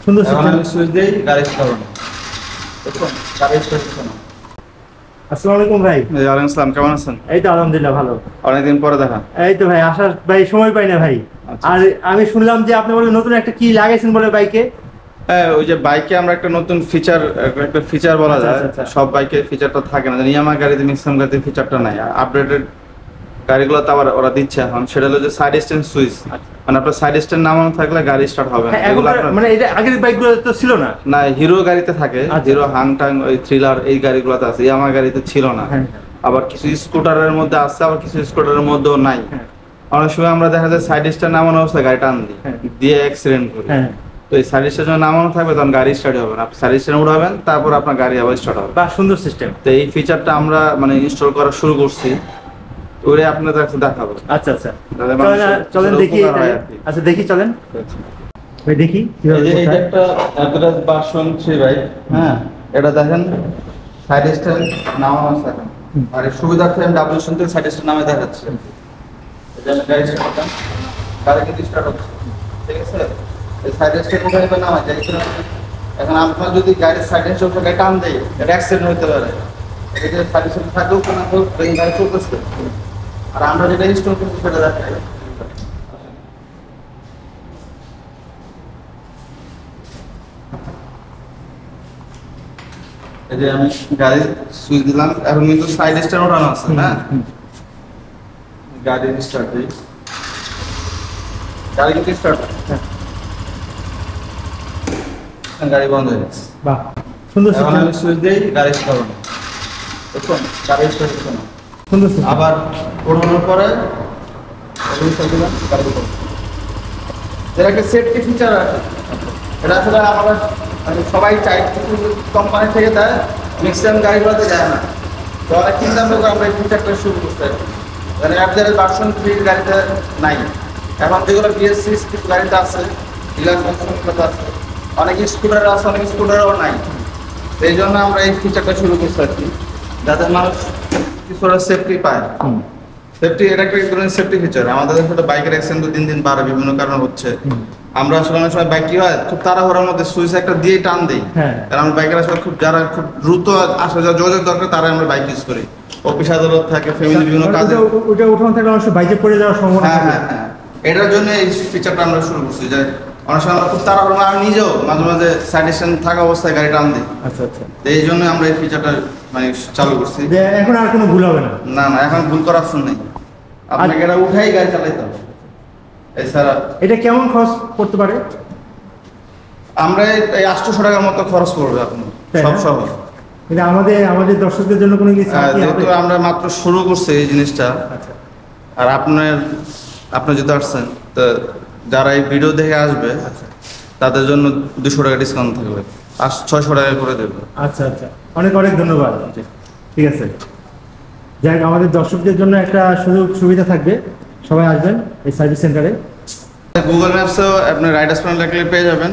সুন্দর এখন সিস্টেম। আমি সুইচ দিই, গাড়ি স্টার্ট হবে। দেখুন গাড়ি স্টার্ট হচ্ছে না। আসসালামু আলাইকুম ভাই। ওয়ালাইকুম আসসালাম, কেমন আছেন? এই তো আলহামদুলিল্লাহ ভালো। অনেকদিন পরে দেখা। এই তো ভাই আসার ভাই সময় পাই না ভাই। আচ্ছা। আর আমি শুনলাম যে আপনি বলে নতুন একটা কি লাগাইছেন বলে বাইকে। হ্যাঁ, ওই যে বাইকে আমরা একটা নতুন ফিচার, একটা ফিচার বলা আচ্ছা, যায়। আচ্ছা, আচ্ছা। সব বাইকে ফিচারটা থাকে না, ইয়ামাহা গাড়িতে ম্যাক্সিমাম গাড়িতে ফিচারটা নাই। আপডেটেড গাড়িগুলোতে আবার ওরা দিচ্ছে এখন, সেটা হলো যে সাইড স্ট্যান্ড সুইচ। মানে আপনার সাইড স্ট্যান্ড নামানো থাকলে গাড়ি স্টার্ট হবে না। হ্যাঁ, এগুলো এখন আপনার মানে এটা আগের বাইকগুলো তো ছিল না। না, হিরো গাড়িতে থাকে, আচ্ছা। হিরো হাংটাং, ওই থ্রিলার, এই গাড়িগুলোতে আছে, ইয়ামাহা গাড়িতে ছিল না। হ্যাঁ। আবার কিছু স্কুটারের মধ্যে আছে, আবার কিছু স্কুটারের মধ্যেও নাই। হ্যাঁ। অনেক সময় আমরা দেখা যায় সাইড স্ট্যান্ড নামানো অবস্থায় গাড়ি টান দিই, হ্যাঁ। দিয়ে অ্যাক্সিডেন্ট করি। হ্যাঁ। তো এই সাইড স্ট্যান্ড যখন নামানো থাকবে তখন গাড়ি স্টার্ট হবে না। আপনি সাইড স্ট্যান্ড উঠাবেন, তারপর আপনার গাড়ি আবার স্টার্ট হবে। বাহ, সুন্দর সিস্টেম। তো এই ফিচারটা আমরা মানে ইনস্টল করা শুরু করছি, ওরে আপনাদের কাছে দেখাবো। আচ্ছা আচ্ছা, তাহলে চলেন মানুষের চলেন দেখি। উপকার হয় আর কি। আচ্ছা দেখি, চলেন ভাই দেখি এই কিভাবে যে করতে এটা হয়। একটা অ্যাভারেজ ভার্সন 3 ভাই। হ্যাঁ, এটা দেখেন সাইড স্ট্যান্ড নামানো আছে এখন। আর এই সুবিধার্থে আমি ডাবল স্ট্যান্ড থেকে সাইড স্ট্যান্ড নামে দেখাচ্ছি। এই যে আমি গাড়ি স্টার্ট করলাম, গাড়ি কিন্তু স্টার্ট হচ্ছে, ঠিক আছে? এই সাইড স্ট্যান্ড উঠে এবার নামা যায়। এখন আপনার যদি গাড়ির সাইড স্ট্যান্ড গাড়ি টান দেয়, এটা অ্যাক্সিডেন্ট হতে পারে। এই যে সাইড স্ট্যান্ড থাকলেও কোনো গাড়ি চলতেছে। আর আমরা যেটা ইনস্টল করছি সেটা দেখাই। এই যে আমি গাড়ি সুইচ দিলাম, এখন কিন্তু সাইড স্ট্যান্ড ওঠানো আছে না। গাড়ি স্টার্ট দিই, গাড়ি কিন্তু স্টার্ট, গাড়ি বন্ধ হয়ে গেছে। বাহ, সুন্দর এখন সিস্টেম। আমি সুইচ দিই, গাড়ি স্টার্ট হবে। দেখুন গাড়ি স্টার্ট হচ্ছে না। সুন্দর সিস্টেম। আবার ওঠানোর পরে সুইচটা দিলাম, গাড়ি বন্ধ। এর একটা সেফটি ফিচার আছে। এটা আসলে আমরা মানে সবাই চাই, কিছু কোম্পানি থেকে দেয়, ম্যাক্সিমাম গাড়িগুলোতে দেয় না। তো অনেক চিন্তা করে আমরা এই ফিচারটা শুরু করতে পারি। মানে আপনাদের ভার্সন 3 গাড়িতে নাই। এখন যেগুলো BS6 কিছু গাড়িতে আছে, ডিলার সংস্থাগুলোতে আছে, অনেক স্কুটার আছে, অনেক স্কুটারও নাই। তো এই জন্য আমরা এই ফিচারটা শুরু করতে আর কি, যাতে মানুষ কিছুটা সেফটি পায়। সেফটি, এটা একটা ধরনের সেফটি ফিচার। আমাদের দেশে বাইকের অ্যাক্সিডেন্ট তো দিন দিন বাড়ে, বিভিন্ন কারণে হচ্ছে। আমরা আসলে অনেক সময় বাইক কি হয়, খুব তাড়াহুড়োর মধ্যে সুইচ একটা দিয়ে টান দিই। হ্যাঁ। কারণ আমরা বাইকের আসলে খুব, যারা খুব দ্রুত আসা যাওয়া যোগাযোগ দরকার, তারাই আমরা বাইক ইউজ করি। অফিস আদালত থাকে, ফ্যামিলি বিভিন্ন কাজে। ওটা উঠানো থাকলে অবশ্য বাইকে পড়ে যাওয়ার সম্ভাবনা হ্যাঁ থাকে। হ্যাঁ হ্যাঁ, এটার জন্য এই ফিচারটা আমরা শুরু করছি, যে অনেক সময় আমরা খুব তাড়াহুড়ো, আমি নিজেও মাঝে মাঝে সাইড স্ট্যান্ড থাকা অবস্থায় গাড়ি টান দিই। আচ্ছা আচ্ছা, তো এই জন্য আমরা এই ফিচারটা মানে চালু করছি। যে এখন আর কোনো ভুল হবে না। না না, এখন ভুল করার অপশন নেই, আপনাকে এটা উঠাই গাড়ি চালাইতে হবে। এছাড়া এটা কেমন খরচ পড়তে পারে? আমরা এই 800 টাকার মতো খরচ করবে আপনি, তাই না? সব সহ। এটা আমাদের দর্শকদের জন্য কোনো কিছু কি যেহেতু হবে? আমরা মাত্র শুরু করছি এই জিনিসটা, আচ্ছা আর আপনি যদি আসছেন, তো যারা এই ভিডিও দেখে আসবে আচ্ছা তাদের জন্য 200 টাকা ডিসকাউন্ট থাকবে, আর 600 টাকা করে দেবে। আচ্ছা আচ্ছা, অনেক অনেক ধন্যবাদ। ঠিক আছে, যাই হোক, আমাদের দর্শকদের জন্য একটা সুযোগ সুবিধা থাকবে, সবাই আসবেন এই সার্ভিস সেন্টারে। গুগল ম্যাপসেও আপনি রাইডার্স প্ল্যান লাগলে পেয়ে যাবেন।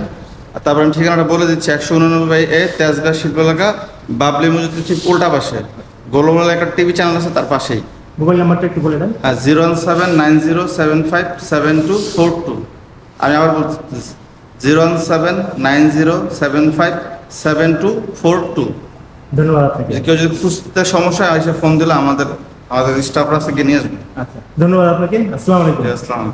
আর তারপর আমি ঠিকানাটা বলে দিচ্ছি, 189A তেজগাঁ শিল্প এলাকা, বাবলি মসজিদের ঠিক উল্টা পাশে গোলমাল একটা টিভি চ্যানেল আছে, তার পাশেই। মোবাইল নাম্বারটা একটু বলে দেন। 017907572। আমি আবার বলছি, 01790757242। ধন্যবাদ আপনাকে। কেউ যদি খুঁজতে সমস্যা হয়, এসে ফোন দিলে আমাদের স্টাফরা আছে, গিয়ে নিয়ে আসবেন। আচ্ছা, ধন্যবাদ আপনাকে। আসসালামু আলাইকুম। আসসালাম।